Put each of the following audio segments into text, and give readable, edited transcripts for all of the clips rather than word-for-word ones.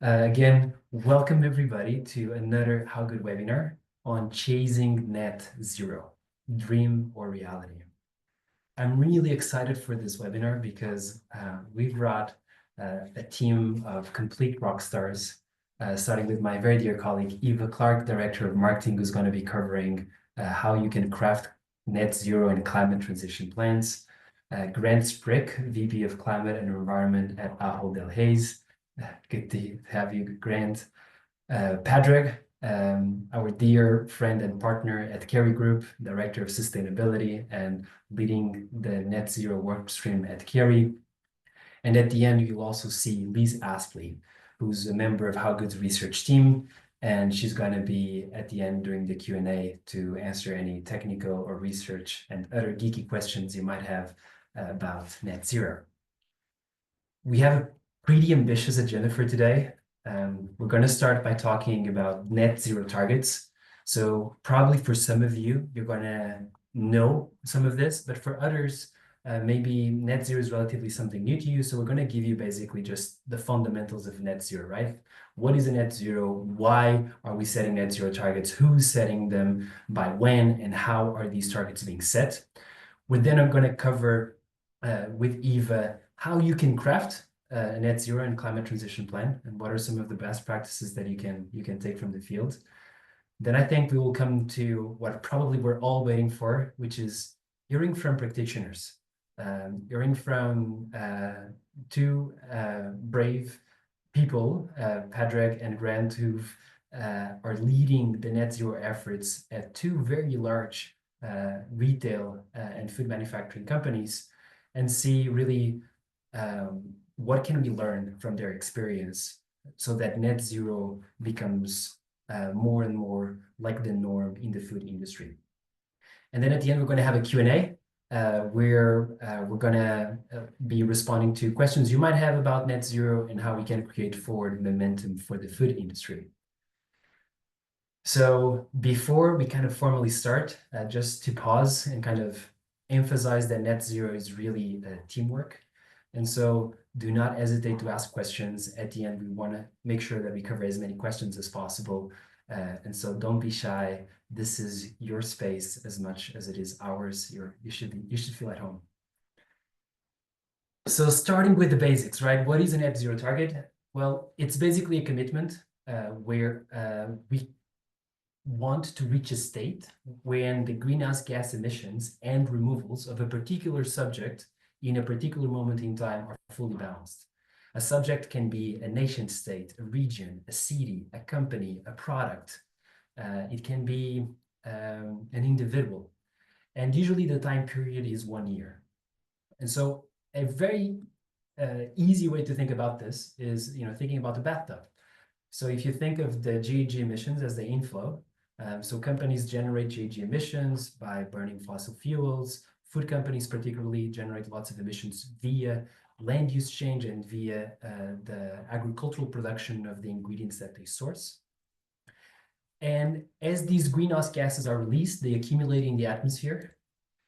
Again, welcome everybody to another How Good webinar on chasing net zero, dream or reality. I'm really excited for this webinar because we've brought a team of complete rock stars, starting with my very dear colleague, Eva Clark, Director of Marketing, who's going to be covering how you can craft net zero and climate transition plans. Grant Sprick, VP of Climate and Environment at Ahold Delhaize. Good to have you, Grant. Padraig, our dear friend and partner at Kerry Group, Director of Sustainability and leading the net zero work stream at Kerry. And at the end, you'll also see Lise Aspley, who's a member of How Good's research team. And she's going to be at the end during the Q&A to answer any technical or research and other geeky questions you might have about net zero. We have a pretty ambitious agenda for today. We're going to start by talking about net zero targets. So probably for some of you, you're going to know some of this, but for others, maybe net zero is relatively something new to you. So we're going to give you basically just the fundamentals of net zero, right? What is a net zero? Why are we setting net zero targets? Who's setting them? By when? And how are these targets being set? We're then going to cover with Eva how you can craft a net zero and climate transition plan, and what are some of the best practices that you can take from the field. Then I think we will come to what probably we're all waiting for, which is hearing from practitioners, hearing from two brave people, Padraig and Grant, who are leading the net zero efforts at two very large retail and food manufacturing companies, and see really what can we learn from their experience so that net zero becomes more and more like the norm in the food industry. And then at the end, we're going to have a Q&A where we're going to be responding to questions you might have about net zero and how we can create forward momentum for the food industry. So before we kind of formally start, just to pause and kind of emphasize that net zero is really teamwork. And so do not hesitate to ask questions. At the end, we want to make sure that we cover as many questions as possible. And so don't be shy. This is your space as much as it is ours. You should feel at home. So starting with the basics, right? What is a net zero target? Well, it's basically a commitment where we want to reach a state when the greenhouse gas emissions and removals of a particular subject in a particular moment in time are fully balanced. A subject can be a nation state, a region, a city, a company, a product. It can be an individual. And usually the time period is 1 year. And so a very easy way to think about this is, thinking about the bathtub. So if you think of the GHG emissions as the inflow, so companies generate GHG emissions by burning fossil fuels. Food companies particularly generate lots of emissions via land use change and via the agricultural production of the ingredients that they source. And as these greenhouse gases are released, they accumulate in the atmosphere.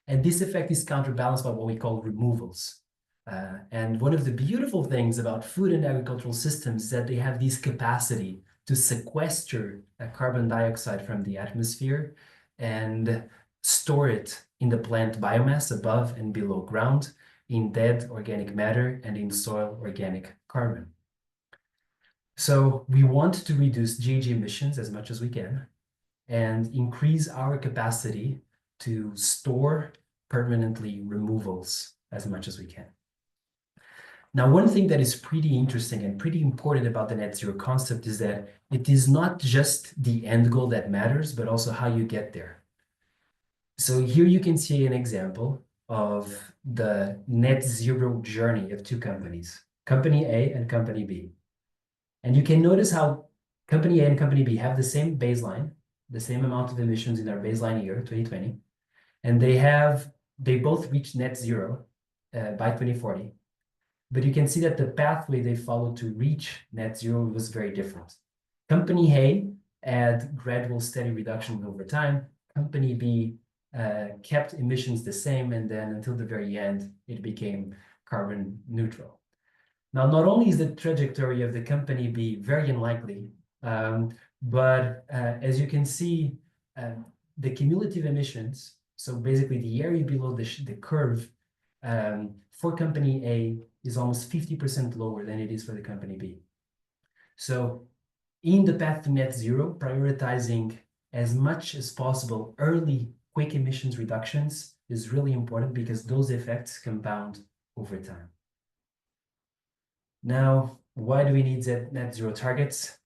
And this effect is counterbalanced by what we call removals. And one of the beautiful things about food and agricultural systems is that they have this capacity to sequester carbon dioxide from the atmosphere and store it in the plant biomass above and below ground, in dead organic matter, and in soil organic carbon. So we want to reduce GHG emissions as much as we can and increase our capacity to store permanently removals as much as we can. Now, one thing that is pretty interesting and pretty important about the net zero concept is that it is not just the end goal that matters, but also how you get there. So here you can see an example of the net zero journey of two companies, Company A and Company B. And you can notice how Company A and Company B have the same baseline, the same amount of emissions in their baseline year, 2020, and they both reached net zero by 2040. But you can see that the pathway they followed to reach net zero was very different. Company A had gradual steady reduction over time. Company B kept emissions the same, and then until the very end, it became carbon neutral. Now, not only is the trajectory of the company be very unlikely, but as you can see, the cumulative emissions, so basically the area below the curve for company A is almost 50% lower than it is for the company B. So in the path to net zero, prioritizing as much as possible early quick emissions reductions is really important because those effects compound over time. Now, why do we need net zero targets?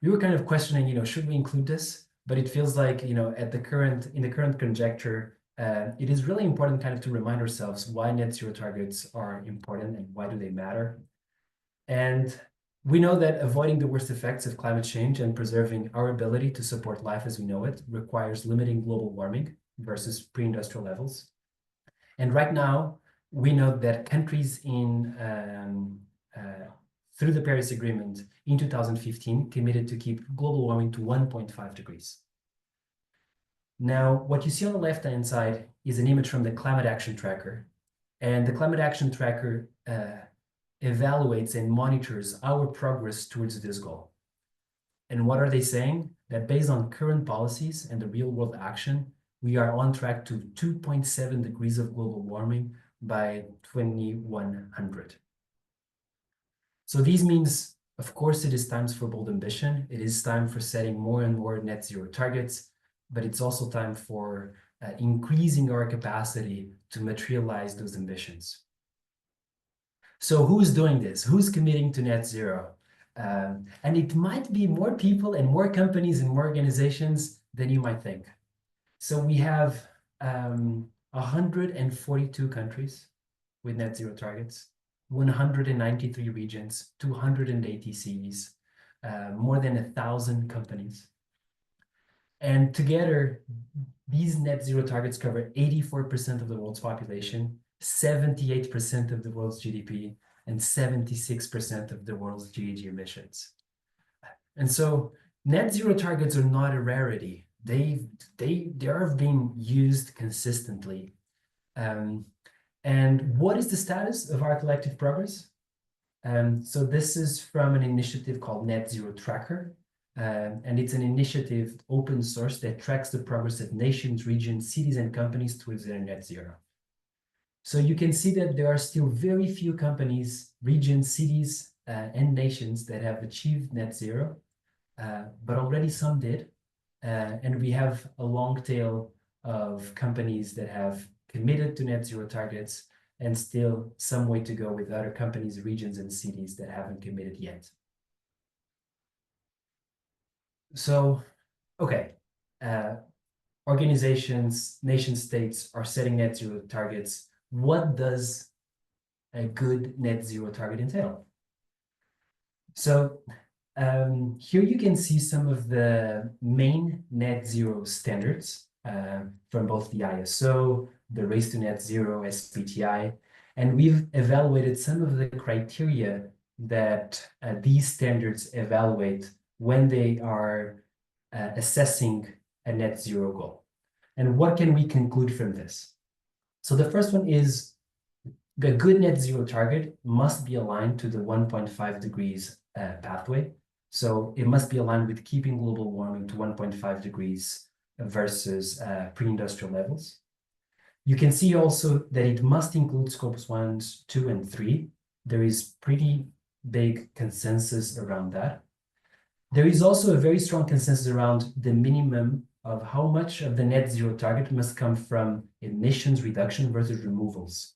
We were kind of questioning, should we include this? But it feels like, in the current conjecture, it is really important kind of to remind ourselves why net zero targets are important and why do they matter. And we know that avoiding the worst effects of climate change and preserving our ability to support life as we know it requires limiting global warming versus pre-industrial levels. And right now, we know that countries through the Paris Agreement in 2015 committed to keep global warming to 1.5 degrees. Now, what you see on the left-hand side is an image from the Climate Action Tracker. And the Climate Action Tracker evaluates and monitors our progress towards this goal. And what are they saying? That based on current policies and the real-world action, we are on track to 2.7 degrees of global warming by 2100. So this means, of course, it is time for bold ambition. It is time for setting more and more net zero targets, but it's also time for increasing our capacity to materialize those ambitions. So who's doing this? Who's committing to net zero? And it might be more people and more companies and more organizations than you might think. So we have 142 countries with net zero targets, 193 regions, 280 cities, more than 1,000 companies. And together, these net zero targets cover 84% of the world's population, 78% of the world's GDP, and 76% of the world's GHG emissions. And so net zero targets are not a rarity. They are being used consistently. And what is the status of our collective progress? So this is from an initiative called Net Zero Tracker. And it's an initiative, open source, that tracks the progress of nations, regions, cities, and companies towards their net zero. So you can see that there are still very few companies, regions, cities, and nations that have achieved net zero, but already some did. And we have a long tail of companies that have committed to net zero targets and still some way to go with other companies, regions, and cities that haven't committed yet. So, okay, organizations, nation states are setting net zero targets. What does a good net zero target entail? So here you can see some of the main net zero standards from both the ISO, the Race to Net Zero, SBTI, and we've evaluated some of the criteria that these standards evaluate when they are assessing a net zero goal. And what can we conclude from this? So the first one is the good net zero target must be aligned to the 1.5 degrees pathway. So it must be aligned with keeping global warming to 1.5 degrees versus pre-industrial levels. You can see also that it must include scopes 1, 2, and 3. There is pretty big consensus around that. There is also a very strong consensus around the minimum of how much of the net zero target must come from emissions reduction versus removals.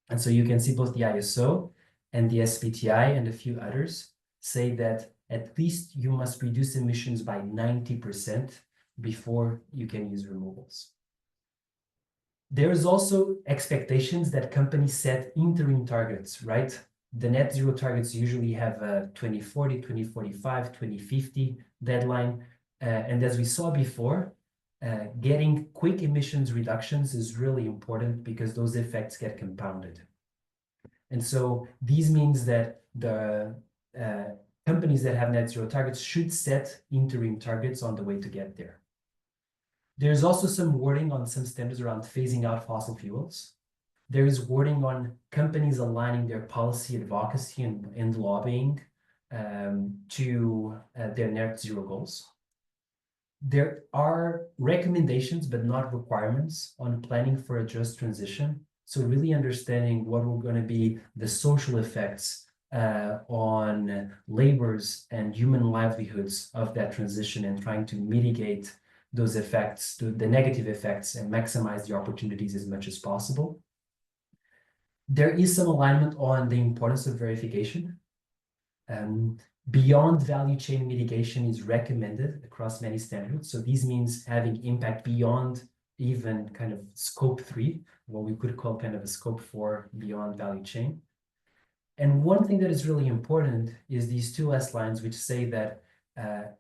And so you can see both the ISO and the SBTI and a few others say that at least you must reduce emissions by 90% before you can use removals. There is also expectations that companies set interim targets, right? The net zero targets usually have a 2040, 2045, 2050 deadline. And as we saw before, getting quick emissions reductions is really important because those effects get compounded. And so these means that the companies that have net zero targets should set interim targets on the way to get there. There's also some wording on some standards around phasing out fossil fuels. There is wording on companies aligning their policy advocacy and lobbying to their net zero goals. There are recommendations, but not requirements, on planning for a just transition. So really understanding what were going to be the social effects on labors and human livelihoods of that transition, and trying to mitigate those effects, the negative effects, and maximize the opportunities as much as possible. There is some alignment on the importance of verification. Beyond value chain mitigation is recommended across many standards. So these means having impact beyond even kind of scope 3, what we could call kind of a scope 4 beyond value chain. And one thing that is really important is these two last lines, which say that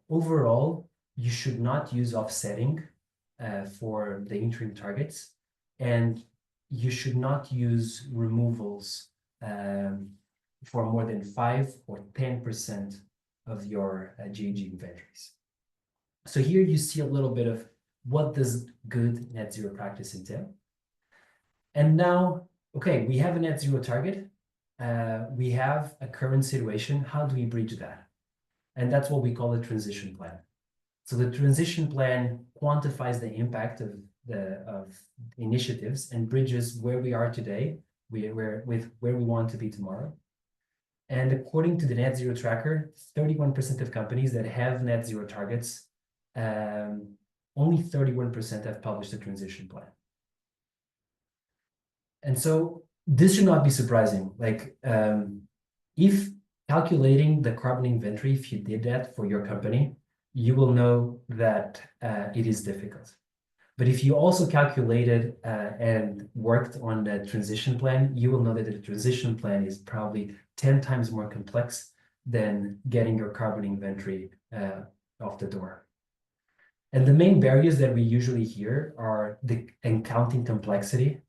overall, you should not use offsetting for the interim targets, and you should not use removals for more than 5 or 10% of your GHG inventories. So here you see a little bit of what does good net zero practice entail. And now, okay, we have a net zero target. We have a current situation. How do we bridge that? And that's what we call a transition plan. So the transition plan quantifies the impact of initiatives and bridges where we are today with where we want to be tomorrow. And according to the net zero tracker, 31% of companies that have net zero targets, only 31% have published a transition plan. And so this should not be surprising. Like, if calculating the carbon inventory, if you did that for your company, you will know that it is difficult. But if you also calculated and worked on the transition plan, you will know that the transition plan is probably 10 times more complex than getting your carbon inventory off the door. And the main barriers that we usually hear are the accounting complexity.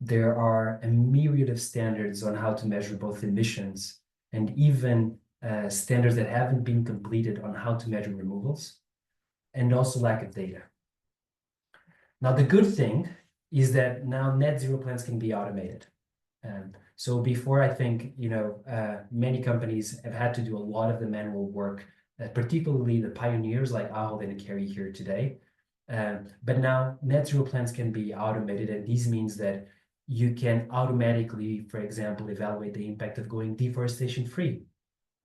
There are a myriad of standards on how to measure both emissions, and even standards that haven't been completed on how to measure removals, and also lack of data. Now, the good thing is that now net zero plans can be automated. So before, I think, many companies have had to do a lot of the manual work, particularly the pioneers like Ahold and Kerry here today. But now net zero plans can be automated, and this means that you can automatically, for example, evaluate the impact of going deforestation free,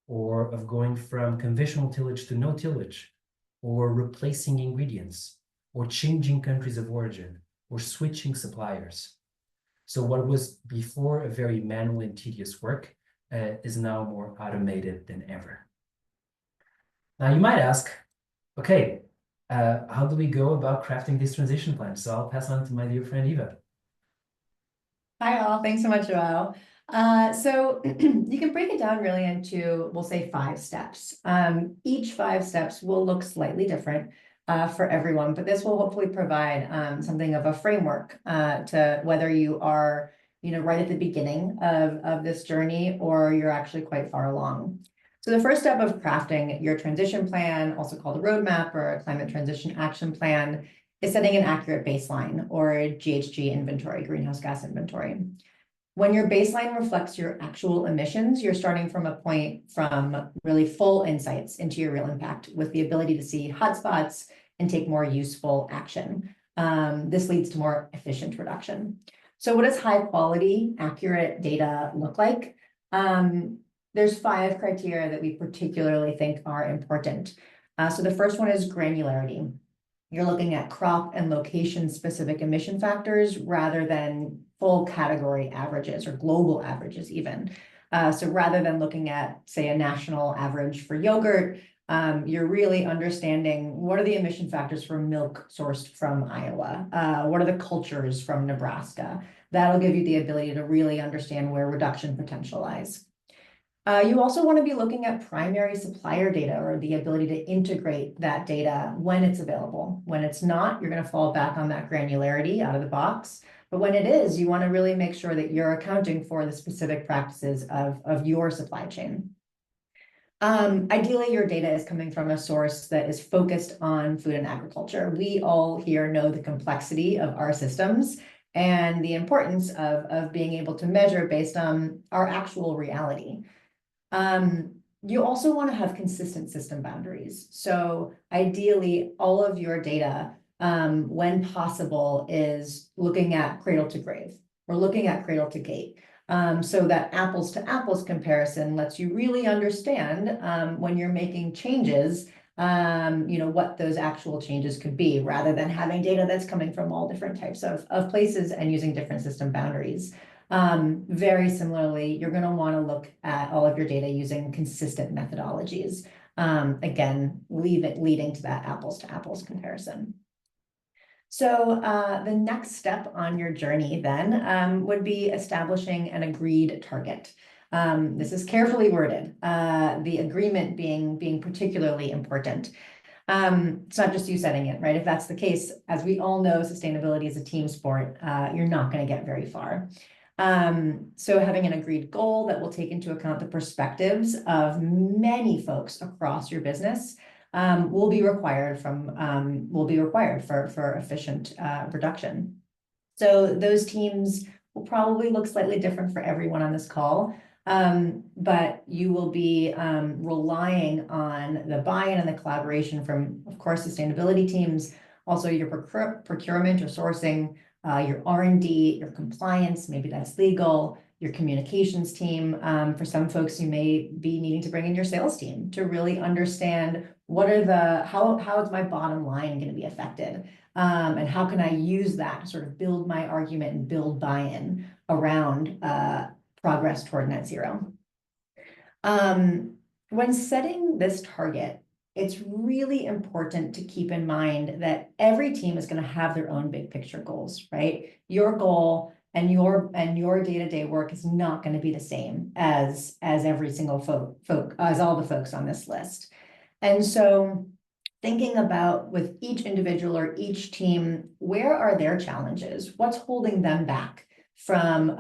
or of going from conventional tillage to no tillage, or replacing ingredients, or changing countries of origin, or switching suppliers. So what was before a very manual and tedious work is now more automated than ever. Now you might ask, okay, how do we go about crafting this transition plan? So I'll pass on to my dear friend Eva. Hi all, thanks so much, Joao. So you can break it down really into, we'll say, 5 steps. Each 5 steps will look slightly different for everyone, but this will hopefully provide something of a framework to whether you are, right at the beginning of this journey, or you're actually quite far along. So the first step of crafting your transition plan, also called a roadmap or a climate transition action plan, is setting an accurate baseline, or a GHG inventory, greenhouse gas inventory. When your baseline reflects your actual emissions, you're starting from a point from really full insights into your real impact, with the ability to see hotspots and take more useful action. This leads to more efficient reduction. So what does high quality, accurate data look like? There's 5 criteria that we particularly think are important. So the first one is granularity. You're looking at crop and location specific emission factors rather than full category averages or global averages even. So rather than looking at, say, a national average for yogurt, you're really understanding what are the emission factors for milk sourced from Iowa? What are the cultures from Nebraska? That'll give you the ability to really understand where reduction potential lies. You also want to be looking at primary supplier data, or the ability to integrate that data when it's available. When it's not, you're going to fall back on that granularity out of the box. But when it is, you want to really make sure that you're accounting for the specific practices of your supply chain. Ideally, your data is coming from a source that is focused on food and agriculture. We all here know the complexity of our systems, and the importance of being able to measure based on our actual reality. You also want to have consistent system boundaries. So ideally, all of your data, when possible, is looking at cradle to grave or looking at cradle to gate. So that apples to apples comparison lets you really understand when you're making changes, what those actual changes could be, rather than having data that's coming from all different types of places and using different system boundaries. Very similarly, you're going to want to look at all of your data using consistent methodologies. Again, leading to that apples to apples comparison. So the next step on your journey then would be establishing an agreed target. This is carefully worded, the agreement being particularly important. It's not just you setting it, right? If that's the case, as we all know, sustainability is a team sport. You're not going to get very far. So having an agreed goal that will take into account the perspectives of many folks across your business will be required for efficient production. So those teams will probably look slightly different for everyone on this call. But you will be relying on the buy-in and the collaboration from, of course, sustainability teams, also your procurement or sourcing, your R&D, your compliance, maybe that's legal, your communications team. For some folks, you may be needing to bring in your sales team to really understand how is my bottom line going to be affected, and how can I use that to sort of build my argument and build buy-in around progress toward net zero. When setting this target, it's really important to keep in mind that every team is going to have their own big picture goals, right? Your goal and your day-to-day work is not going to be the same as every single as all the folks on this list. And so thinking about with each individual or each team, where are their challenges? What's holding them back from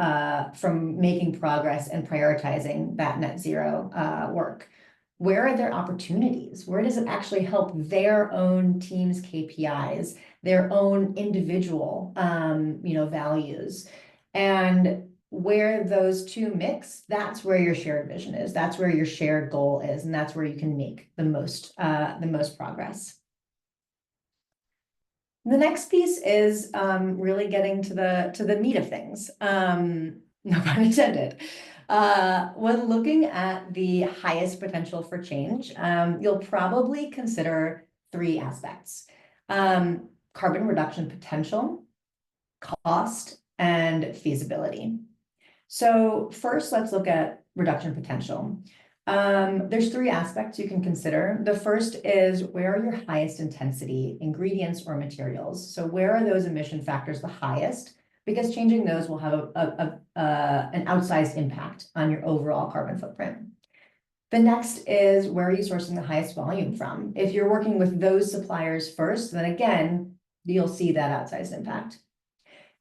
making progress and prioritizing that net zero work? Where are their opportunities? Where does it actually help their own team's KPIs, their own individual values? And where those two mix, that's where your shared vision is. That's where your shared goal is, and that's where you can make the most progress. The next piece is really getting to the meat of things. No pun intended. When looking at the highest potential for change, you'll probably consider three aspects: carbon reduction potential, cost, and feasibility. So first, let's look at reduction potential. There's three aspects you can consider. The first is, where are your highest intensity ingredients or materials? So where are those emission factors the highest? Because changing those will have an outsized impact on your overall carbon footprint. The next is, where are you sourcing the highest volume from? If you're working with those suppliers first, then again, you'll see that outsized impact.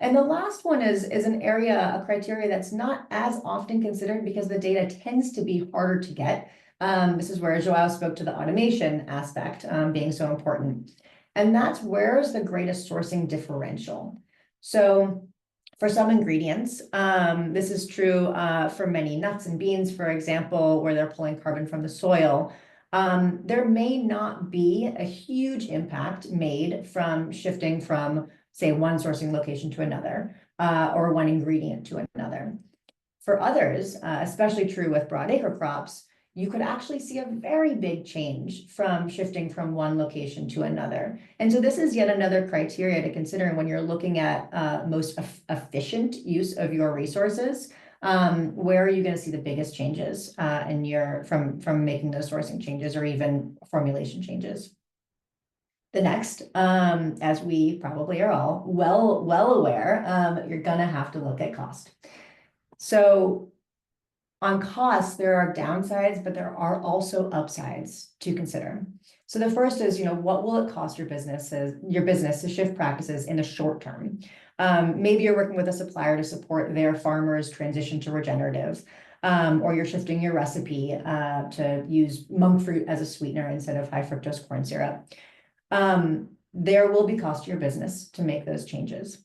And the last one is a criteria that's not as often considered because the data tends to be harder to get. This is where Joao spoke to the automation aspect being so important. And that's, where is the greatest sourcing differential? So for some ingredients, this is true for many nuts and beans, for example, where they're pulling carbon from the soil. There may not be a huge impact made from shifting from, say, one sourcing location to another, or one ingredient to another. For others, especially true with broadacre crops, you could actually see a very big change from shifting from one location to another. And so this is yet another criteria to consider when you're looking at most efficient use of your resources. Where are you going to see the biggest changes from making those sourcing changes or even formulation changes? The next, as we probably are all well aware, you're gonna have to look at cost. So on cost, there are downsides, but there are also upsides to consider. So the first is, what will it cost your business to shift practices in the short term? Maybe you're working with a supplier to support their farmers' transition to regenerative, or you're shifting your recipe to use monk fruit as a sweetener instead of high fructose corn syrup. There will be cost to your business to make those changes.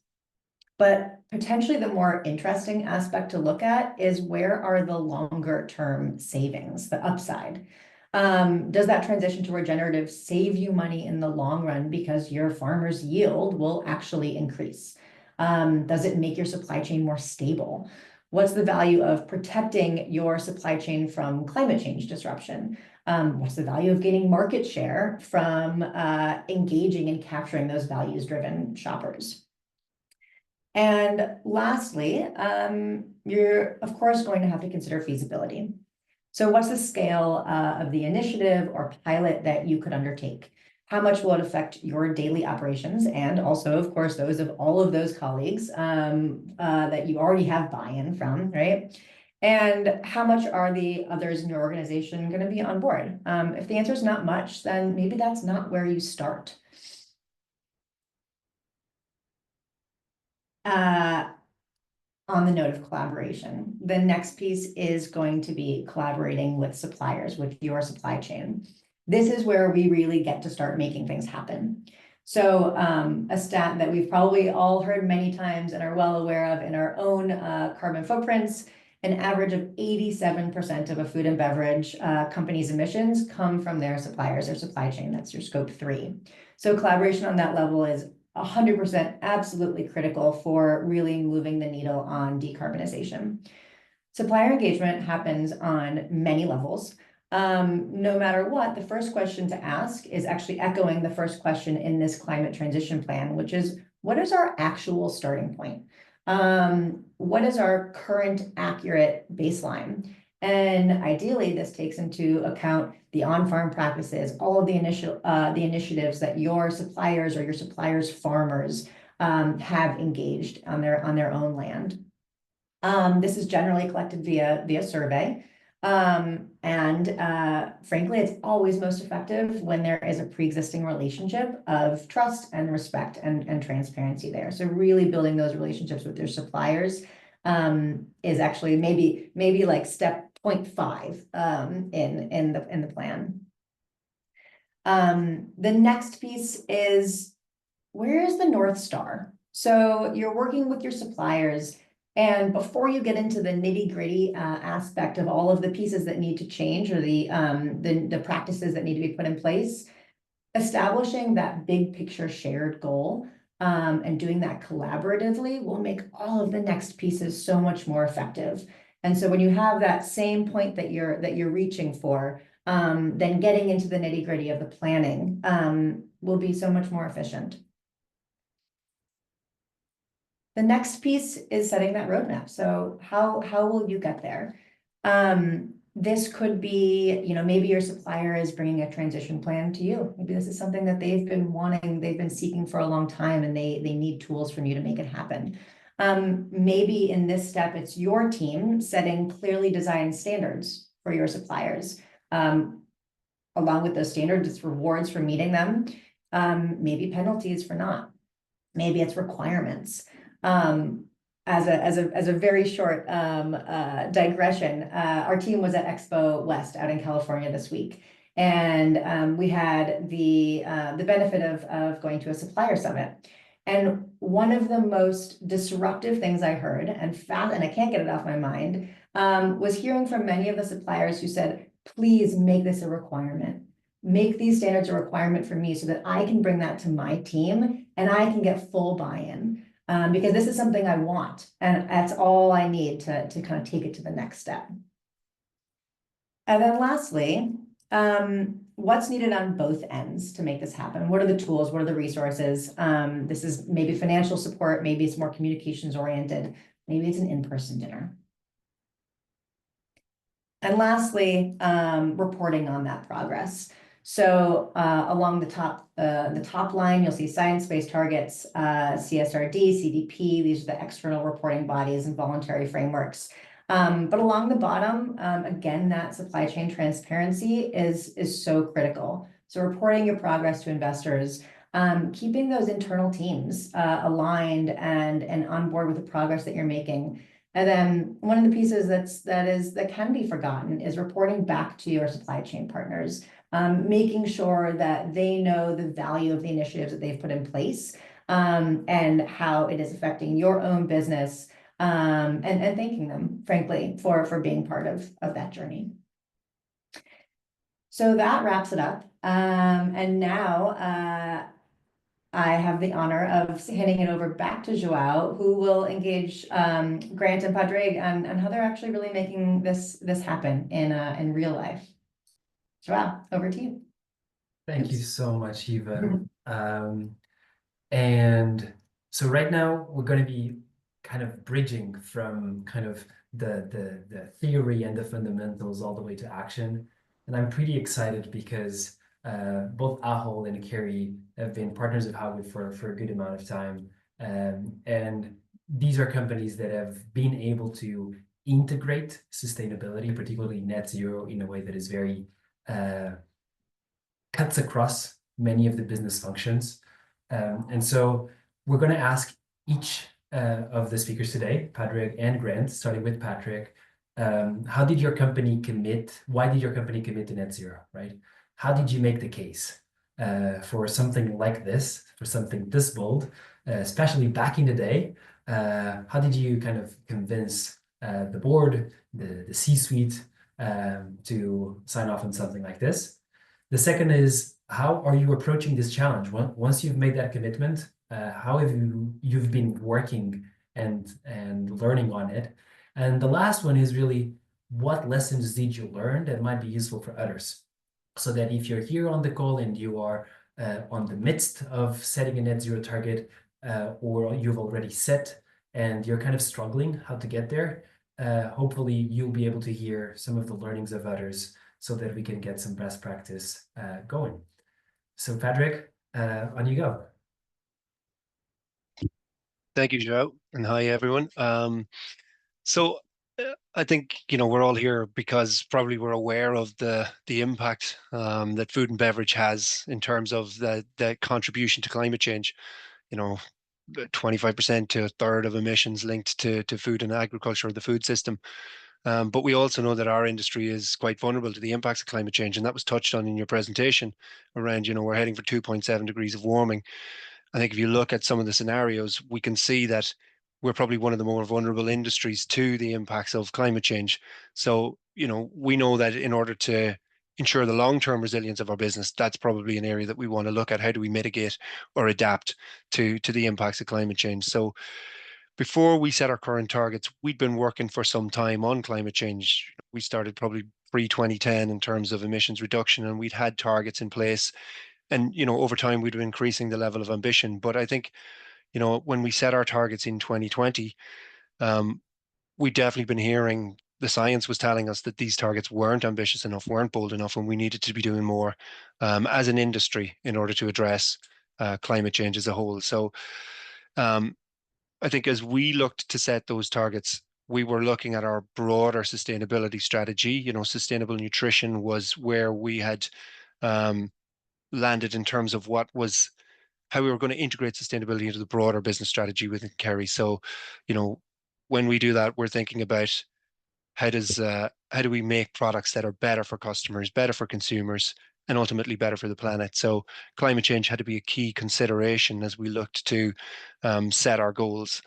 But potentially the more interesting aspect to look at is where are the longer term savings, the upside? Does that transition to regenerative save you money in the long run because your farmer's yield will actually increase? Does it make your supply chain more stable? What's the value of protecting your supply chain from climate change disruption? What's the value of gaining market share from engaging and capturing those values-driven shoppers? And lastly, you're of course going to have to consider feasibility. So what's the scale of the initiative or pilot that you could undertake? How much will it affect your daily operations and also, of course, those of all of those colleagues that you already have buy-in from, right? And how much are the others in your organization going to be on board? If the answer is not much, then maybe that's not where you start. On the note of collaboration, the next piece is going to be collaborating with suppliers, with your supply chain. This is where we really get to start making things happen. So a stat that we've probably all heard many times and are well aware of in our own carbon footprints, an average of 87% of a food and beverage company's emissions come from their suppliers, their supply chain. That's your scope 3. So collaboration on that level is 100% absolutely critical for really moving the needle on decarbonization. Supplier engagement happens on many levels. No matter what, the first question to ask is actually echoing the first question in this climate transition plan, which is, what is our actual starting point? What is our current accurate baseline? And ideally, this takes into account the on-farm practices, all of the initiatives that your suppliers or your suppliers' farmers have engaged on their own land. This is generally collected via survey. Frankly, it's always most effective when there is a pre-existing relationship of trust and respect and transparency there. So really building those relationships with your suppliers is actually maybe like step 0.5 in the plan. The next piece is, where is the North Star? So you're working with your suppliers, and before you get into the nitty-gritty aspect of all of the pieces that need to change or the practices that need to be put in place, establishing that big picture shared goal and doing that collaboratively will make all of the next pieces so much more effective. And so when you have that same point that you're reaching for, then getting into the nitty-gritty of the planning will be so much more efficient. The next piece is setting that roadmap. So how will you get there? This could be, maybe your supplier is bringing a transition plan to you. Maybe this is something that they've been seeking for a long time, and they need tools from you to make it happen. Maybe in this step, it's your team setting clearly designed standards for your suppliers. Along with those standards, it's rewards for meeting them, maybe penalties for not. Maybe it's requirements. As a very short digression, our team was at Expo West out in California this week, and we had the benefit of going to a supplier summit. And one of the most disruptive things I heard, and I can't get it off my mind, was hearing from many of the suppliers who said, please make this a requirement. Make these standards a requirement for me so that I can bring that to my team and I can get full buy-in. Because this is something I want, and that's all I need to kind of take it to the next step. And then lastly, what's needed on both ends to make this happen? What are the tools? What are the resources? This is maybe financial support, maybe it's more communications oriented, maybe it's an in-person dinner. And lastly, reporting on that progress. So along the top line, you'll see science-based targets, CSRD, CDP. These are the external reporting bodies and voluntary frameworks. But along the bottom, again, that supply chain transparency is so critical. So reporting your progress to investors, keeping those internal teams aligned and on board with the progress that you're making. And then one of the pieces that can be forgotten is reporting back to your supply chain partners, making sure that they know the value of the initiatives that they've put in place, and how it is affecting your own business, and thanking them, frankly, for being part of that journey. So that wraps it up. And now I have the honor of handing it over back to Joao, who will engage Grant and Padraig on how they're actually really making this happen in real life. Joao, over to you. Thank you Oops. so much, Eva. And so right now we're going to be kind of bridging from kind of the theory and the fundamentals all the way to action. And I'm pretty excited because both Ahold and Kerry have been partners of Howard for a good amount of time. And these are companies that have been able to integrate sustainability, particularly net zero, in a way that is very cuts across many of the business functions. And so we're going to ask each of the speakers today, Patrick and Grant, starting with Patrick, how did your company commit? Why did your company commit to net zero, right? How did you make the case for something like this, for something this bold, especially back in the day? How did you kind of convince the board, the C-suite, to sign off on something like this? The second is, how are you approaching this challenge? Once you've made that commitment, how have you've been working and learning on it? And the last one is really, what lessons did you learn that might be useful for others? So that if you're here on the call and you are on the midst of setting a net zero target, or you've already set and you're kind of struggling how to get there, hopefully you'll be able to hear some of the learnings of others so that we can get some best practice going. So Patrick, on you go. Thank you, Joe, and hi everyone. So I think we're all here because probably we're aware of the impact that food and beverage has in terms of the contribution to climate change. 25% to a third of emissions linked to food and agriculture, the food system. But we also know that our industry is quite vulnerable to the impacts of climate change, and that was touched on in your presentation around, we're heading for 2.7 degrees of warming. I think if you look at some of the scenarios, we can see that we're probably one of the more vulnerable industries to the impacts of climate change. So, we know that in order to ensure the long-term resilience of our business, that's probably an area that we want to look at. How do we mitigate or adapt to the impacts of climate change? So before we set our current targets, we'd been working for some time on climate change. We started probably pre-2010 in terms of emissions reduction, and we'd had targets in place. And, over time, we'd been increasing the level of ambition. But I think, when we set our targets in 2020, we'd definitely been hearing the science was telling us that these targets weren't ambitious enough, weren't bold enough, and we needed to be doing more as an industry in order to address climate change as a whole. So I think as we looked to set those targets, we were looking at our broader sustainability strategy. Sustainable nutrition was where we had landed in terms of how we were going to integrate sustainability into the broader business strategy within Kerry. So, when we do that, we're thinking about how do we make products that are better for customers, better for consumers, and ultimately better for the planet. So climate change had to be a key consideration as we looked to set our goals.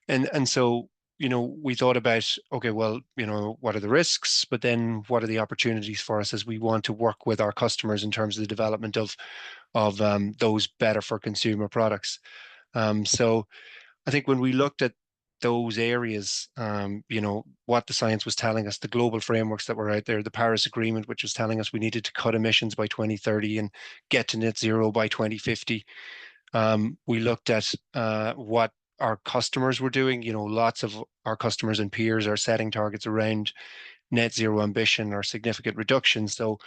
And so, we thought about, okay, well, what are the risks, but then what are the opportunities for us as we want to work with our customers in terms of the development of those better for consumer products. So I think when we looked at those areas, what the science was telling us, the global frameworks that were out there, the Paris Agreement, which was telling us we needed to cut emissions by 2030 and get to net zero by 2050. We looked at what our customers were doing. Lots of our customers and peers are setting targets around net zero ambition or significant reduction. So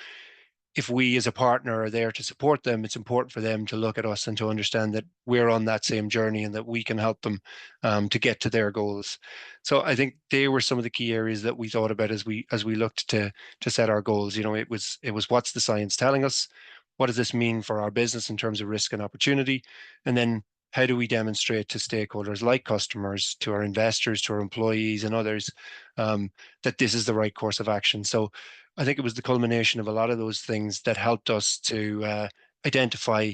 if we as a partner are there to support them, it's important for them to look at us and to understand that we're on that same journey and that we can help them to get to their goals. So I think they were some of the key areas that we thought about as we looked to set our goals. It was what's the science telling us? What does this mean for our business in terms of risk and opportunity? And then how do we demonstrate to stakeholders like customers, to our investors, to our employees and others that this is the right course of action? So I think it was the culmination of a lot of those things that helped us to identify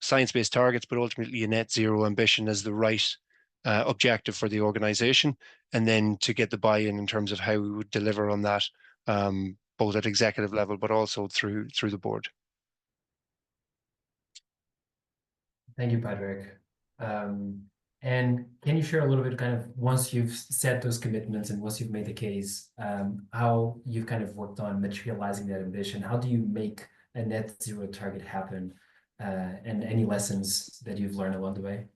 science-based targets, but ultimately a net zero ambition as the right objective for the organization, and then to get the buy-in in terms of how we would deliver on that, both at executive level, but also through the board. Thank you, Patrick. And can you share a little bit, kind of, once you've set those commitments and once you've made the case, how you've kind of worked on materializing that ambition? How do you make a net zero target happen? And any lessons that you've learned along the way?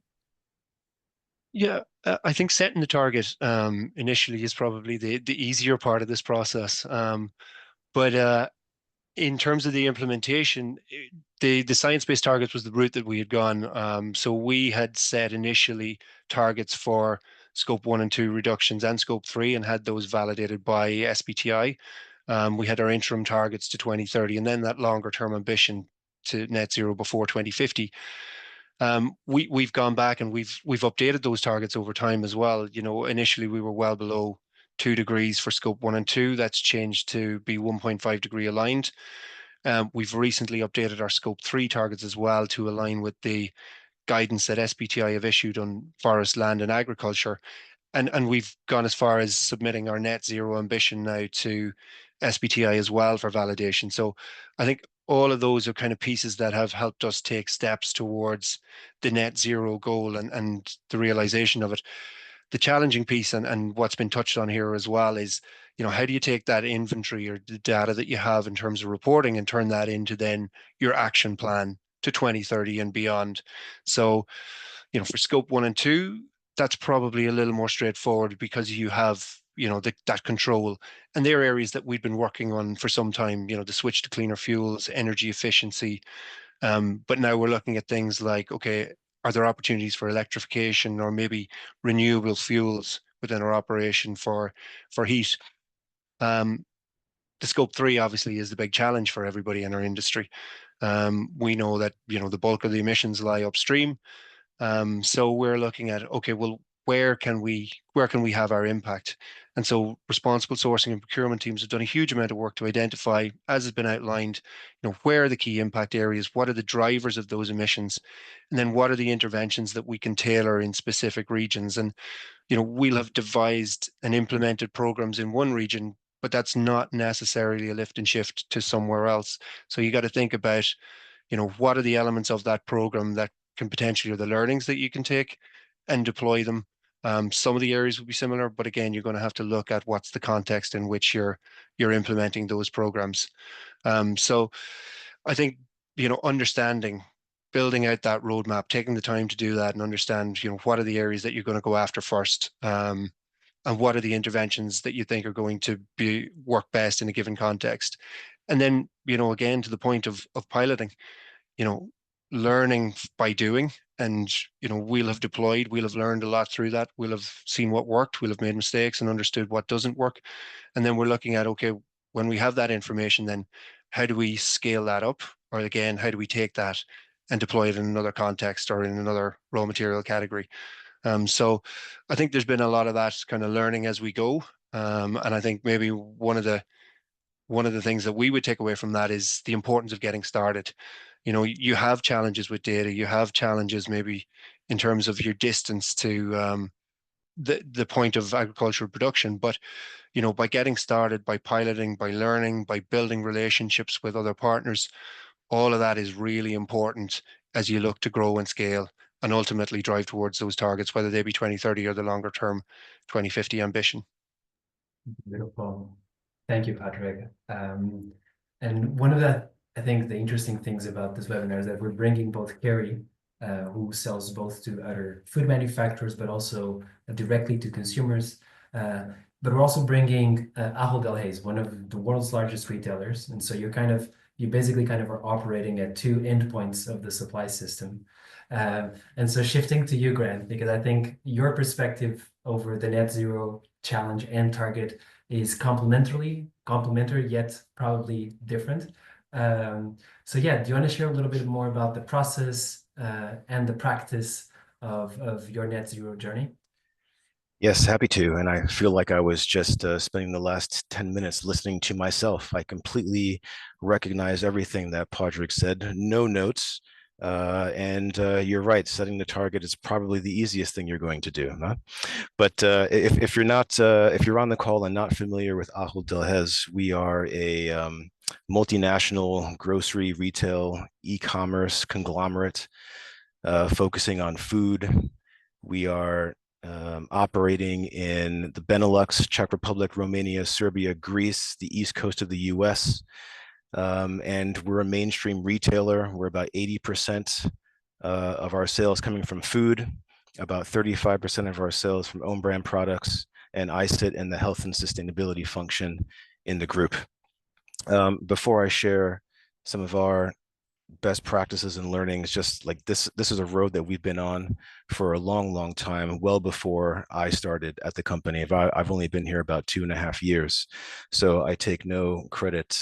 Yeah, I think setting the target initially is probably the easier part of this process. But in terms of the implementation, the science-based targets was the route that we had gone. So we had set initially targets for scope 1 and 2 reductions and scope 3, and had those validated by SBTi. We had our interim targets to 2030, and then that longer term ambition to net zero before 2050. We've gone back and we've updated those targets over time as well. You know, initially we were well below 2 degrees for scope 1 and 2. That's changed to be 1.5 degree aligned. We've recently updated our scope 3 targets as well to align with the guidance that SBTi have issued on forest, land, and agriculture. And we've gone as far as submitting our net zero ambition now to SBTi as well for validation. So I think all of those are kind of pieces that have helped us take steps towards the net zero goal and the realization of it. The challenging piece, and what's been touched on here as well, is, you know, how do you take that inventory or the data that you have in terms of reporting and turn that into then your action plan to 2030 and beyond? So, you know, for scope 1 and 2, that's probably a little more straightforward because you have, you know, that control, and they're areas that we've been working on for some time, you know, the switch to cleaner fuels, energy efficiency. But now we're looking at things like, okay, are there opportunities for electrification or maybe renewable fuels within our operation for heat? The scope 3 obviously is the big challenge for everybody in our industry. We know that, you know, the bulk of the emissions lie upstream. So we're looking at, okay, well, where can we have our impact? And so responsible sourcing and procurement teams have done a huge amount of work to identify, as has been outlined, you know, where are the key impact areas, what are the drivers of those emissions, and then what are the interventions that we can tailor in specific regions. And, you know, we'll have devised and implemented programs in one region, but that's not necessarily a lift and shift to somewhere else. So you got to think about, you know, what are the elements of that program that can potentially, or the learnings that you can take and deploy them. Some of the areas will be similar, but again, you're going to have to look at what's the context in which you're implementing those programs. So I think, you know, understanding, building out that roadmap, taking the time to do that and understand, you know, what are the areas that you're going to go after first, and what are the interventions that you think are going to work best in a given context. And then, you know, again, to the point of piloting, you know, learning by doing. And, you know, we'll have learned a lot through that. We'll have seen what worked, we'll have made mistakes and understood what doesn't work. And then we're looking at, okay, when we have that information, then how do we scale that up? Or again, how do we take that and deploy it in another context or in another raw material category? So I think there's been a lot of that kind of learning as we go. And I think maybe one of the things that we would take away from that is the importance of getting started. You know, you have challenges with data, you have challenges maybe in terms of your distance to the point of agricultural production, but, you know, by getting started, by piloting, by learning, by building relationships with other partners, all of that is really important as you look to grow and scale and ultimately drive towards those targets, whether they be 2030 or the longer term 2050 ambition. Beautiful. Thank you, Patrick. And one of the, I think, the interesting things about this webinar is that we're bringing both Kerry, who sells both to other food manufacturers, but also directly to consumers. But we're also bringing Ahold Delhaize, one of the world's largest retailers. And so you basically kind of are operating at two endpoints of the supply system. And so shifting to you, Grant, because I think your perspective over the net zero challenge and target is complementary, yet probably different. So yeah, do you want to share a little bit more about the process and the practice of your net zero journey? Yes, happy to. And I feel like I was just spending the last 10 minutes listening to myself. I completely recognize everything that Padraig said. No notes. And you're right, setting the target is probably the easiest thing you're going to do. Huh? But if you're not, if you're on the call and not familiar with Ahold Delhaize, we are a multinational grocery, retail, e-commerce conglomerate focusing on food. We are operating in the Benelux, Czech Republic, Romania, Serbia, Greece, the east coast of the US. And we're a mainstream retailer. We're about 80% of our sales coming from food, about 35% of our sales from own brand products, and I sit in the health and sustainability function in the group. Before I share some of our best practices and learnings, just like this is a road that we've been on for a long time, well before I started at the company. I've only been here about 2.5 years, so I take no credit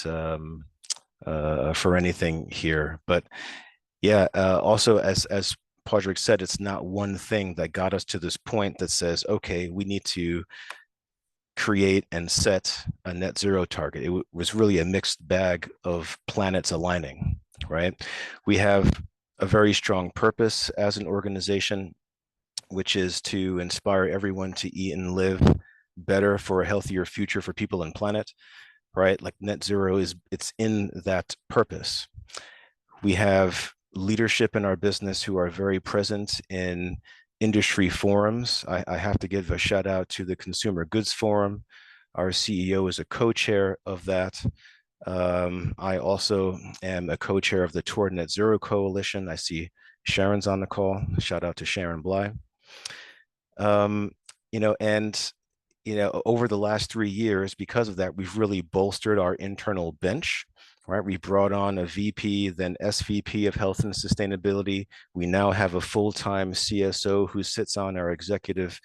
for anything here. But yeah, also as Padraig said, it's not one thing that got us to this point that says, okay, we need to create and set a net zero target. It was really a mixed bag of planets aligning, right? We have a very strong purpose as an organization, which is to inspire everyone to eat and live better for a healthier future for people and planet, right? Like net zero it's in that purpose. We have leadership in our business who are very present in industry forums. I have to give a shout out to the Consumer Goods Forum. Our CEO is a co-chair of that. I also am a co-chair of the Toward Net Zero Coalition. I see Sharon's on the call. Shout out to Sharon Bly. And over the last 3 years, because of that, we've really bolstered our internal bench. Right, we brought on a VP, then SVP of Health and Sustainability. We now have a full-time CSO who sits on our executive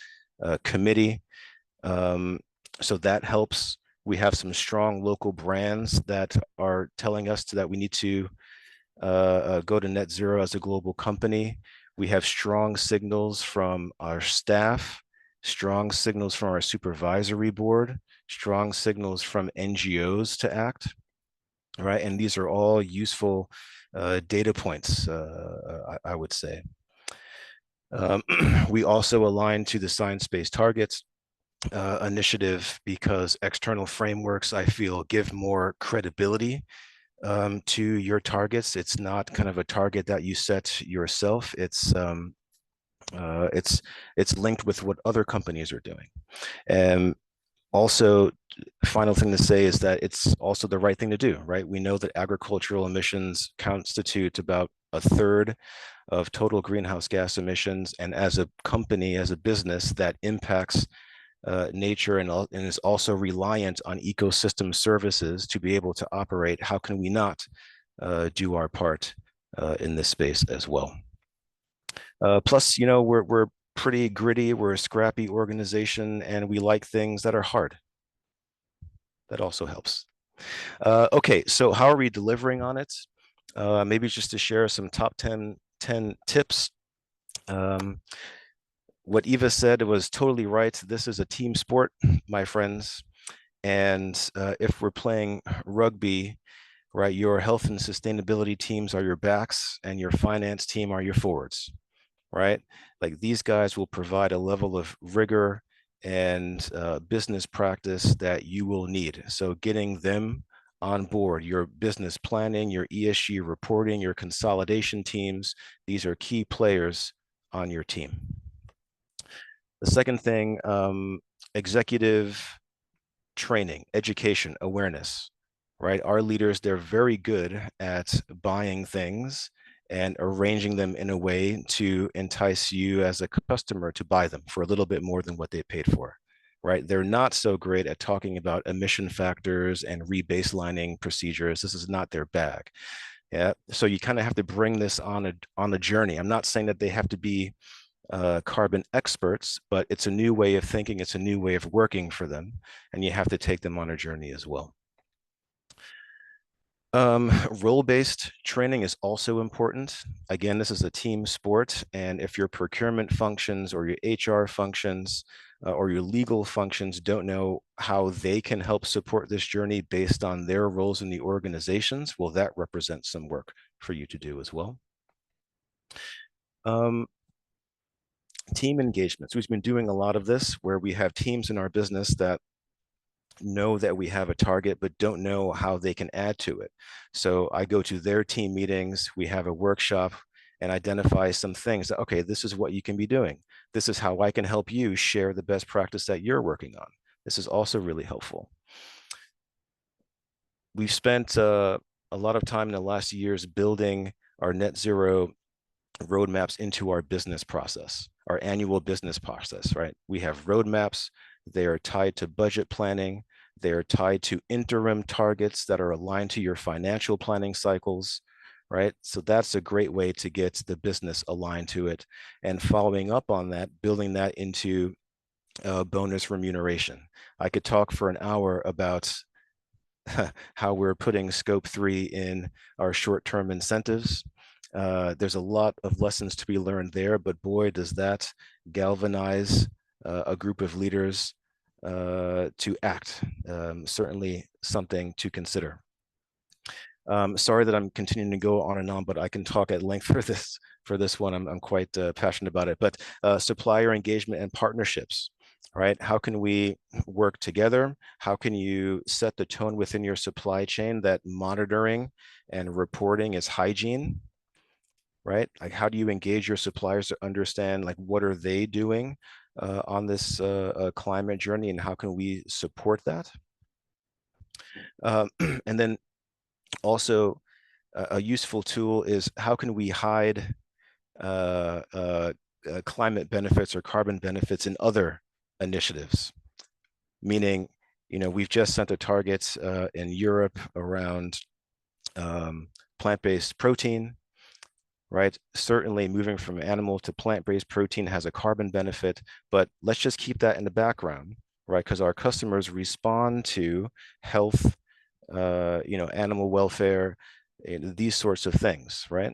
committee. So that helps. We have some strong local brands that are telling us that we need to go to net zero as a global company. We have strong signals from our staff, strong signals from our supervisory board, strong signals from NGOs to act. Right, and these are all useful data points, I would say. We also align to the Science-Based Targets initiative because external frameworks, I feel, give more credibility to your targets. It's not kind of a target that you set yourself. It's linked with what other companies are doing. And also, final thing to say is that it's also the right thing to do, right? We know that agricultural emissions constitute about 1/3 of total greenhouse gas emissions. And as a company, as a business that impacts nature and is also reliant on ecosystem services to be able to operate, how can we not do our part in this space as well? Plus, we're pretty gritty, we're a scrappy organization, and we like things that are hard. That also helps. Okay, so how are we delivering on it? Maybe just to share some top 10 tips. What Eva said was totally right. This is a team sport, my friends. And if we're playing rugby, right, your health and sustainability teams are your backs and your finance team are your forwards, right? Like these guys will provide a level of rigor and business practice that you will need. So getting them on board, your business planning, your ESG reporting, your consolidation teams, these are key players on your team. The second thing, executive training, education, awareness, right? Our leaders, they're very good at buying things and arranging them in a way to entice you as a customer to buy them for a little bit more than what they paid for, right? They're not so great at talking about emission factors and rebaselining procedures. This is not their bag. Yeah, so you kind of have to bring this on a journey. I'm not saying that they have to be carbon experts, but it's a new way of thinking. It's a new way of working for them, and you have to take them on a journey as well. Role-based training is also important. Again, this is a team sport, and if your procurement functions or your HR functions or your legal functions don't know how they can help support this journey based on their roles in the organizations, well, that represents some work for you to do as well. Team engagements. We've been doing a lot of this where we have teams in our business that know that we have a target but don't know how they can add to it. So I go to their team meetings, we have a workshop and identify some things that, okay, this is what you can be doing. This is how I can help you share the best practice that you're working on. This is also really helpful. We've spent a lot of time in the last years building our net zero roadmaps into our business process, our annual business process, right? We have roadmaps. They are tied to budget planning. They are tied to interim targets that are aligned to your financial planning cycles, right? So that's a great way to get the business aligned to it. And following up on that, building that into bonus remuneration. I could talk for an hour about how we're putting scope 3 in our short-term incentives. There's a lot of lessons to be learned there, but boy, does that galvanize a group of leaders to act. Certainly something to consider. Sorry that I'm continuing to go on and on, but I can talk at length for this one. I'm quite passionate about it. But supplier engagement and partnerships, right? How can we work together? How can you set the tone within your supply chain that monitoring and reporting is hygiene, right? Like, how do you engage your suppliers to understand, like, what are they doing on this climate journey, and how can we support that? And then also, a useful tool is how can we hide climate benefits or carbon benefits in other initiatives? Meaning, you know, we've just sent a target in Europe around plant-based protein, right? Certainly moving from animal to plant-based protein has a carbon benefit, but let's just keep that in the background, right? Because our customers respond to health, you know, animal welfare, these sorts of things, right?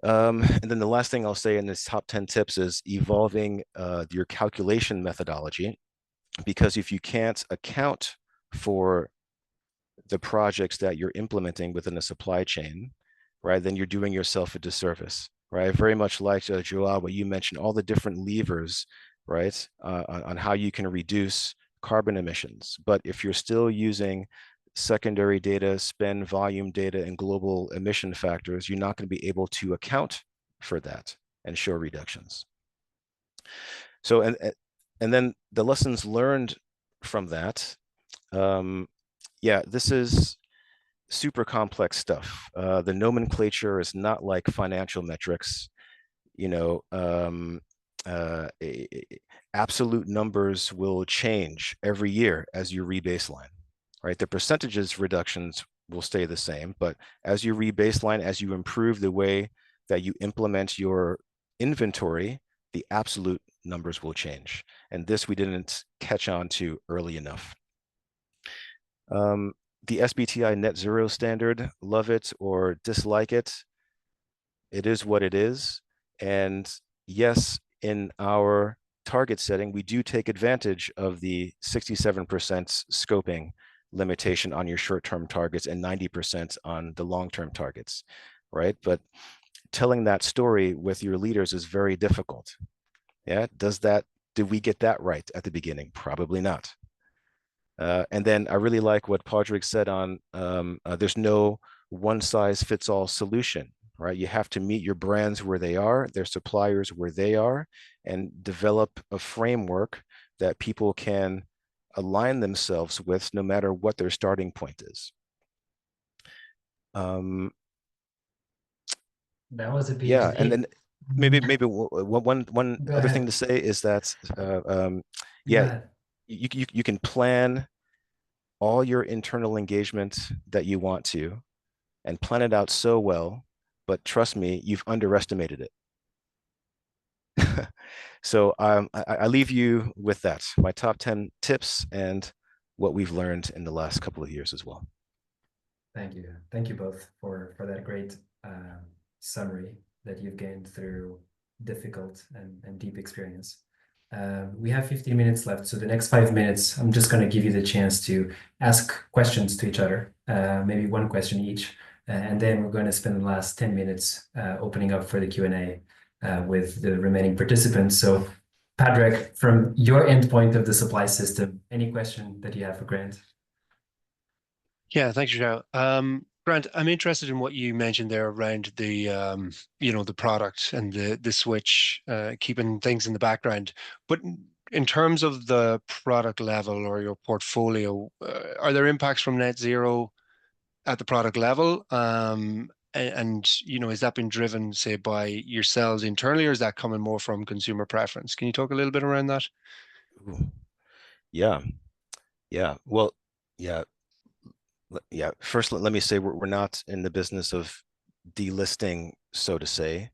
And then the last thing I'll say in this top 10 tips is evolving your calculation methodology, because if you can't account for the projects that you're implementing within the supply chain, right, then you're doing yourself a disservice, right? I very much like, Joao, what you mentioned, all the different levers, right, on how you can reduce carbon emissions. But if you're still using secondary data, spend volume data, and global emission factors, you're not going to be able to account for that and show reductions. So, and then the lessons learned from that, yeah, this is super complex stuff. The nomenclature is not like financial metrics. You know, absolute numbers will change every year as you rebaseline, right? The percentages reductions will stay the same, but as you rebaseline, as you improve the way that you implement your inventory, the absolute numbers will change. And this we didn't catch on to early enough. The SBTI net zero standard, love it or dislike it, it is what it is. And yes, in our target setting, we do take advantage of the 67% scoping limitation on your short-term targets and 90% on the long-term targets, right? But telling that story with your leaders is very difficult. Yeah, did we get that right at the beginning? Probably not. And then I really like what Padraig said on there's no one size fits all solution, right? You have to meet your brands where they are, their suppliers where they are, and develop a framework that people can align themselves with no matter what their starting point is. That was a PhD. Yeah, and then maybe one Go other ahead. thing to say is that yeah, you can plan all your internal engagement that you want to and plan it out so well, but trust me, you've underestimated it. So I leave you with that, my top 10 tips and what we've learned in the last couple of years as well. Thank you. Thank you both for that great summary that you've gained through difficult and deep experience. We have 15 minutes left, so the next 5 minutes, I'm just going to give you the chance to ask questions to each other, maybe one question each. And then we're going to spend the last 10 minutes opening up for the Q&A with the remaining participants. So Patrick, from your endpoint of the supply system, any question that you have for Grant? Yeah, thanks, Joe. Grant, I'm interested in what you mentioned there around the the product and the switch, keeping things in the background. But in terms of the product level or your portfolio, are there impacts from net zero at the product level? And has that been driven, say, by yourselves internally, or is that coming more from consumer preference? Can you talk a little bit around that? Ooh, yeah, yeah. Well, yeah, yeah. First, let me say we're not in the business of delisting, so to say,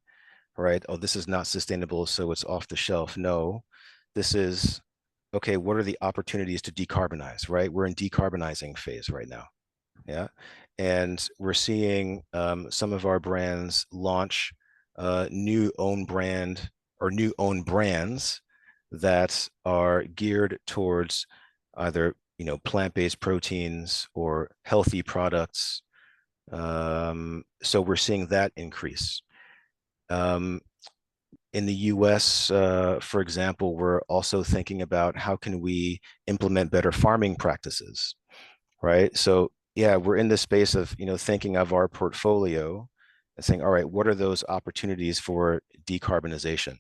right? Oh, this is not sustainable, so it's off the shelf. No, this is okay. What are the opportunities to decarbonize, right? We're in decarbonizing phase right now. Yeah. And we're seeing some of our brands launch new own brand or new own brands that are geared towards either plant-based proteins or healthy products. So we're seeing that increase. In the US, for example, we're also thinking about how can we implement better farming practices, right? So yeah, we're in the space of thinking of our portfolio and saying, all right, what are those opportunities for decarbonization?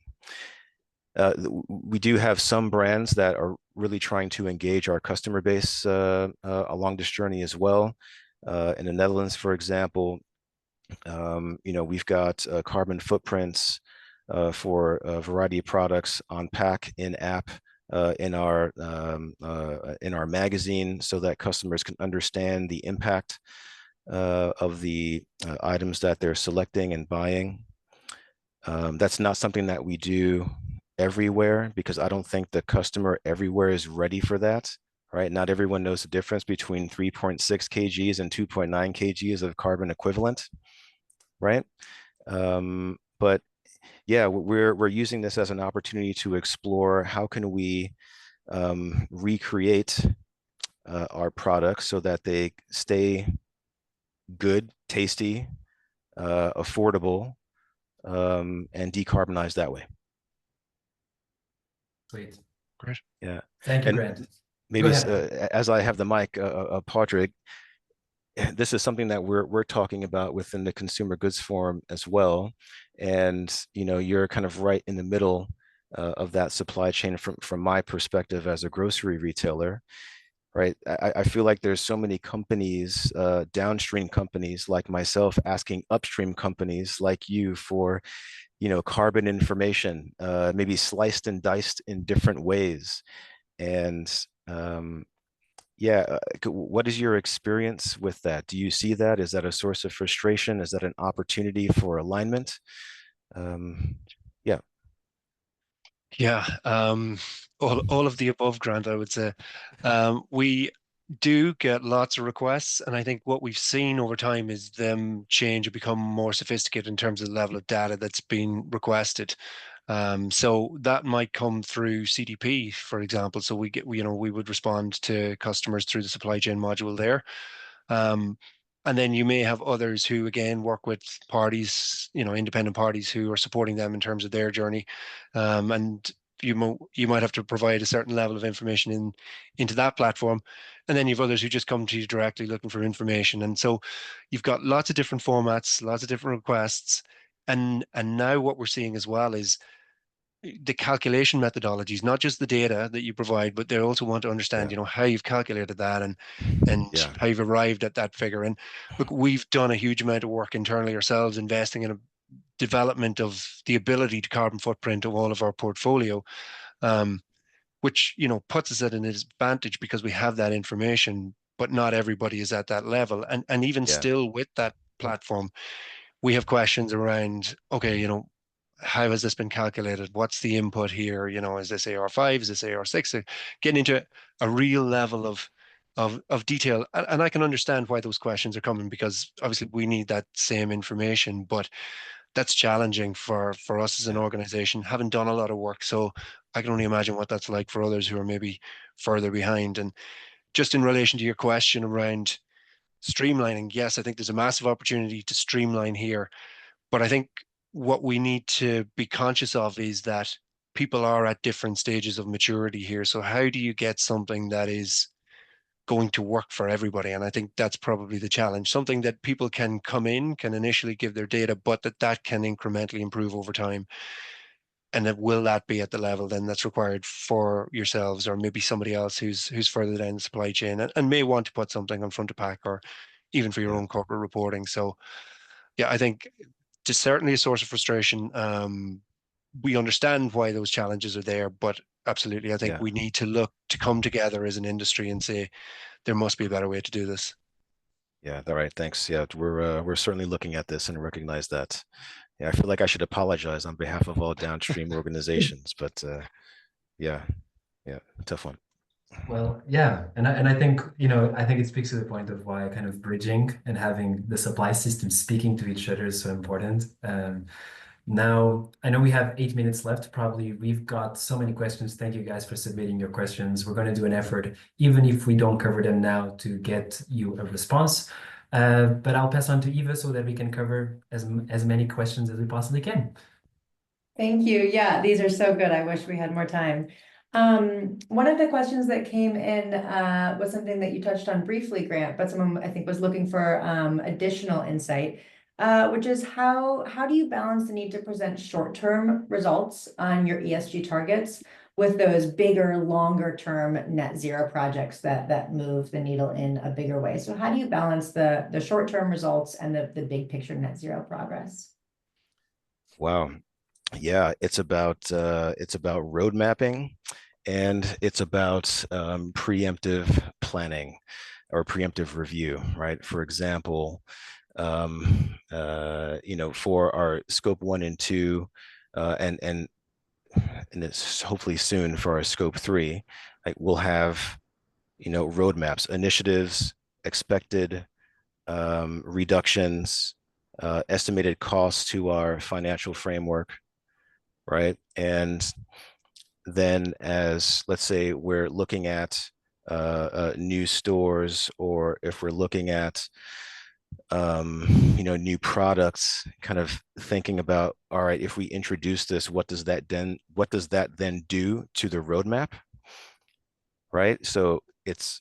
We do have some brands that are really trying to engage our customer base along this journey as well. In the Netherlands, for example, we've got carbon footprints for a variety of products on pack, in app, in our magazine, so that customers can understand the impact of the items that they're selecting and buying. That's not something that we do everywhere because I don't think the customer everywhere is ready for that. Right? Not everyone knows the difference between 3.6 kgs and 2.9 kgs of carbon equivalent. Right? But yeah, we're using this as an opportunity to explore how can we recreate our products so that they stay good, tasty, affordable, and decarbonize that way. Sweet. Great. Yeah. Thank you, And Grant. Go maybe ahead. as I have the mic, Padraig, this is something that we're talking about within the consumer goods forum as well. And you're kind of right in the middle of that supply chain from my perspective as a grocery retailer, right? I feel like there's so many companies, downstream companies like myself, asking upstream companies like you for carbon information, maybe sliced and diced in different ways. And yeah, what is your experience with that? Do you see that? Is that a source of frustration? Is that an opportunity for alignment? Yeah, Yeah, all of the above, Grant, I would say. We do get lots of requests, and I think what we've seen over time is them change and become more sophisticated in terms of the level of data that's been requested. So that might come through CDP, for example. So we would respond to customers through the supply chain module there. And then you may have others who again work with parties, independent parties who are supporting them in terms of their journey. And you might have to provide a certain level of information into that platform. And then you've others who just come to you directly looking for information. And so you've got lots of different formats, lots of different requests. And now what we're seeing as well is the calculation methodologies, not just the data that you provide, but they also want to understand, yeah, how you've calculated that and yeah, how you've arrived at that figure. And look, we've done a huge amount of work internally ourselves, investing in a development of the ability to carbon footprint of all of our portfolio, which puts us at an advantage because we have that information, but not everybody is at that level. And even yeah, still with that platform, we have questions around, okay, how has this been calculated? What's the input here? Is this AR5? Is this AR6? Getting into a real level of detail. And I can understand why those questions are coming because obviously we need that same information, but that's challenging for us as an yeah, organization. Haven't done a lot of work. So I can only imagine what that's like for others who are maybe further behind. And just in relation to your question around streamlining, yes, I think there's a massive opportunity to streamline here. But I think what we need to be conscious of is that people are at different stages of maturity here. So how do you get something that is going to work for everybody? And I think that's probably the challenge. Something that people can come in, can initially give their data, but that can incrementally improve over time. And that will that be at the level then that's required for yourselves, or maybe somebody else who's further down the supply chain and may want to put something on front of pack, or even for your Yeah, own corporate reporting. So yeah, I think it's certainly a source of frustration. We understand why those challenges are there, but absolutely, I think yeah, we need to look to come together as an industry and say there must be a better way to do this. yeah. All right, thanks. Yeah, we're certainly looking at this and recognize that. Yeah, I feel like I should apologize on behalf of all downstream organizations, but yeah, yeah, tough one. Well, yeah, and I think, I think it speaks to the point of why kind of bridging and having the supply system speaking to each other is so important. Now, I know we have 8 minutes left. Probably we've got so many questions. Thank you guys for submitting your questions. We're going to do an effort, even if we don't cover them now, to get you a response. But I'll pass on to Eva so that we can cover as many questions as we possibly can. Thank you. Yeah, these are so good. I wish we had more time. One of the questions that came in was something that you touched on briefly, Grant, but someone I think was looking for additional insight, which is how do you balance the need to present short-term results on your ESG targets with those bigger, longer-term net zero projects that move the needle in a bigger way? So how do you balance the short-term results and the big picture net zero progress? Wow. Yeah, it's about road mapping, and it's about preemptive planning or preemptive review, right? For example, for our scope 1 and 2, and it's hopefully soon for our scope 3, like we'll have roadmaps, initiatives, expected reductions, estimated costs to our financial framework, right? And then, as let's say we're looking at new stores, or if we're looking at new products, kind of thinking about, all right, if we introduce this, what does that then do to the roadmap, right? So it's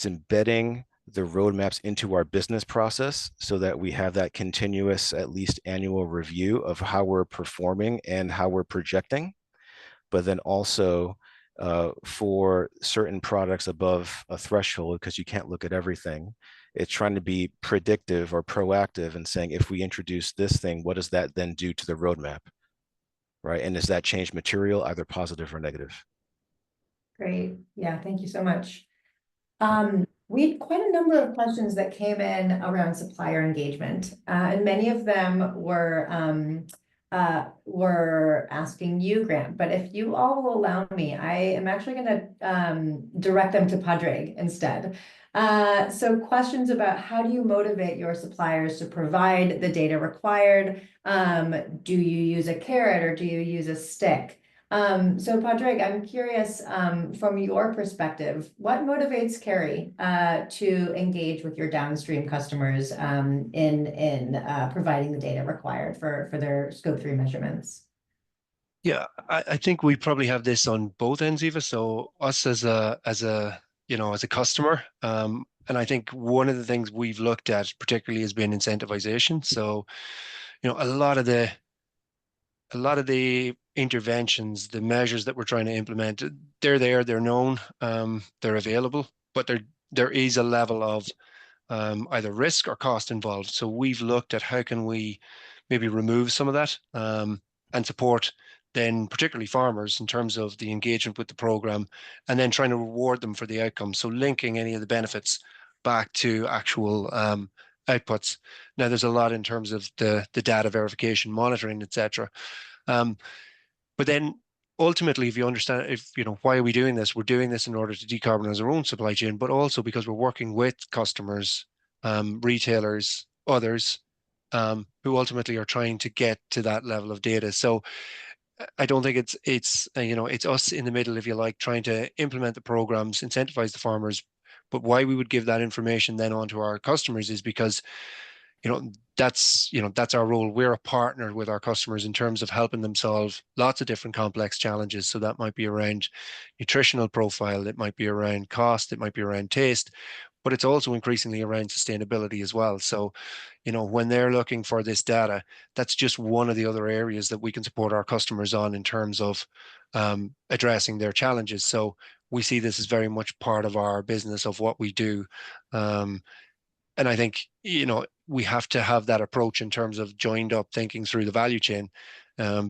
embedding the roadmaps into our business process so that we have that continuous, at least annual review of how we're performing and how we're projecting. But then also for certain products above a threshold, because you can't look at everything, it's trying to be predictive or proactive and saying, if we introduce this thing, what does that then do to the roadmap, right? And does that change material, either positive or negative? Great. Yeah, thank you so much. We had quite a number of questions that came in around supplier engagement, and many of them were asking you, Grant. But if you all will allow me, I am actually going to direct them to Padraig instead. So questions about how do you motivate your suppliers to provide the data required? Do you use a carrot or do you use a stick? So Padraig, I'm curious, from your perspective, what motivates Kerry to engage with your downstream customers in providing the data required for their scope 3 measurements? Yeah, I think we probably have this on both ends, Eva. So us as a customer, and I think one of the things we've looked at particularly has been incentivization. So, a lot of the interventions, the measures that we're trying to implement, they're there, they're known, they're available, but there is a level of either risk or cost involved. So we've looked at how can we maybe remove some of that and support then particularly farmers in terms of the engagement with the program, and then trying to reward them for the outcome. So linking any of the benefits back to actual outputs. Now there's a lot in terms of the data verification, monitoring, etc. But then ultimately, if you understand, why are we doing this? We're doing this in order to decarbonize our own supply chain, but also because we're working with customers, retailers, others, who ultimately are trying to get to that level of data. So I don't think it's it's us in the middle, if you like, trying to implement the programs, incentivize the farmers. But why we would give that information then on to our customers is because that's our role. We're a partner with our customers in terms of helping them solve lots of different complex challenges. So that might be around nutritional profile, it might be around cost, it might be around taste, but it's also increasingly around sustainability as well. So when they're looking for this data, that's just one of the other areas that we can support our customers on in terms of addressing their challenges. So we see this as very much part of our business, of what we do. And I think, we have to have that approach in terms of joined up thinking through the value chain,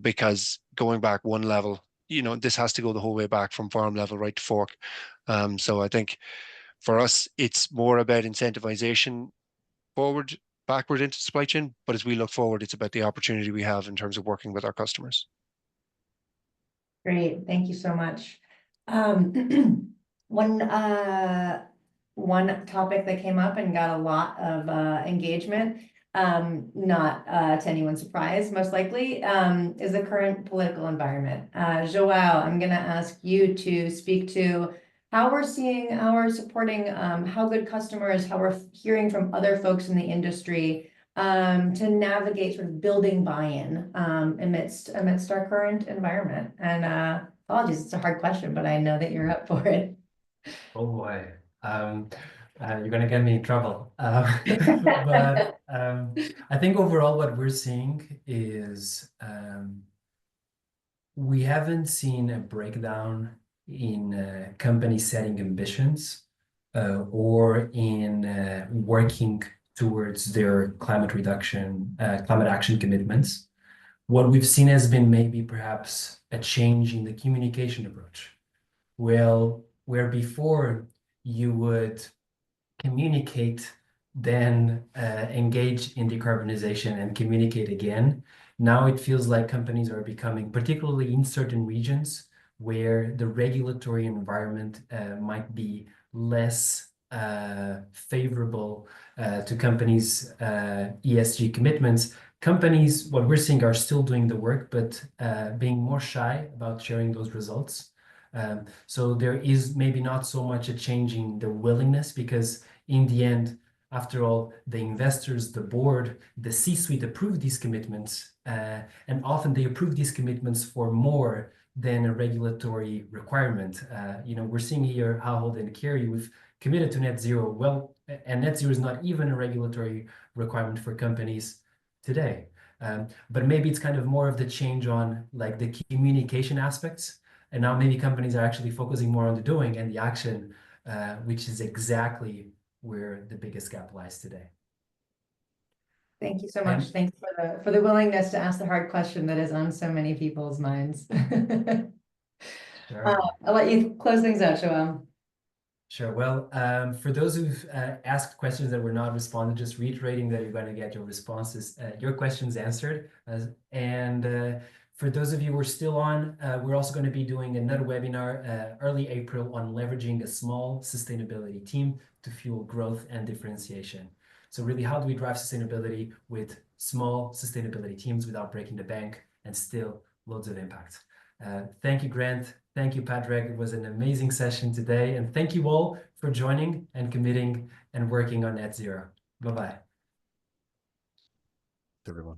because going back one level, this has to go the whole way back from farm level right to fork. So I think for us, it's more about incentivization forward, backward into supply chain. But as we look forward, it's about the opportunity we have in terms of working with our customers. Great, thank you so much. One topic that came up and got a lot of engagement, not to anyone's surprise, most likely, is the current political environment. Joao, I'm gonna ask you to speak to how we're seeing our supporting how good customers, how we're hearing from other folks in the industry to navigate sort of building buy-in amidst our current environment. And apologies, it's a hard question, but I know that you're up for it. Oh boy. You're gonna get me in trouble. But I think overall what we're seeing is we haven't seen a breakdown in companies setting ambitions or in working towards their climate reduction, climate action commitments. What we've seen has been maybe perhaps a change in the communication approach. Well, where before you would communicate, then engage in decarbonization and communicate again. Now it feels like companies are becoming, particularly in certain regions, where the regulatory environment might be less favorable to companies' ESG commitments. Companies, what we're seeing, are still doing the work, but being more shy about sharing those results. So there is maybe not so much a change in the willingness, because in the end, after all, the investors, the board, the C-suite approve these commitments, and often they approve these commitments for more than a regulatory requirement. We're seeing here Ahold and Kerry, we've committed to net zero. Well, and net zero is not even a regulatory requirement for companies today. But maybe it's kind of more of the change on like the communication aspects. And now maybe companies are actually focusing more on the doing and the action, which is exactly where the biggest gap lies today. Thank you so much. Thanks for the willingness to ask the hard question that is on so many people's minds. Sure. I'll let you close things out, Joao. Sure. Well, for those who've asked questions that were not responded, just reiterating that you're going to get your responses, your questions answered. And for those of you who are still on, we're also going to be doing another webinar early April on leveraging a small sustainability team to fuel growth and differentiation. So really, how do we drive sustainability with small sustainability teams without breaking the bank and still loads of impact? Thank you, Grant. Thank you, Patrick. It was an amazing session today. And thank you all for joining and committing and working on net zero. Bye-bye. Everyone.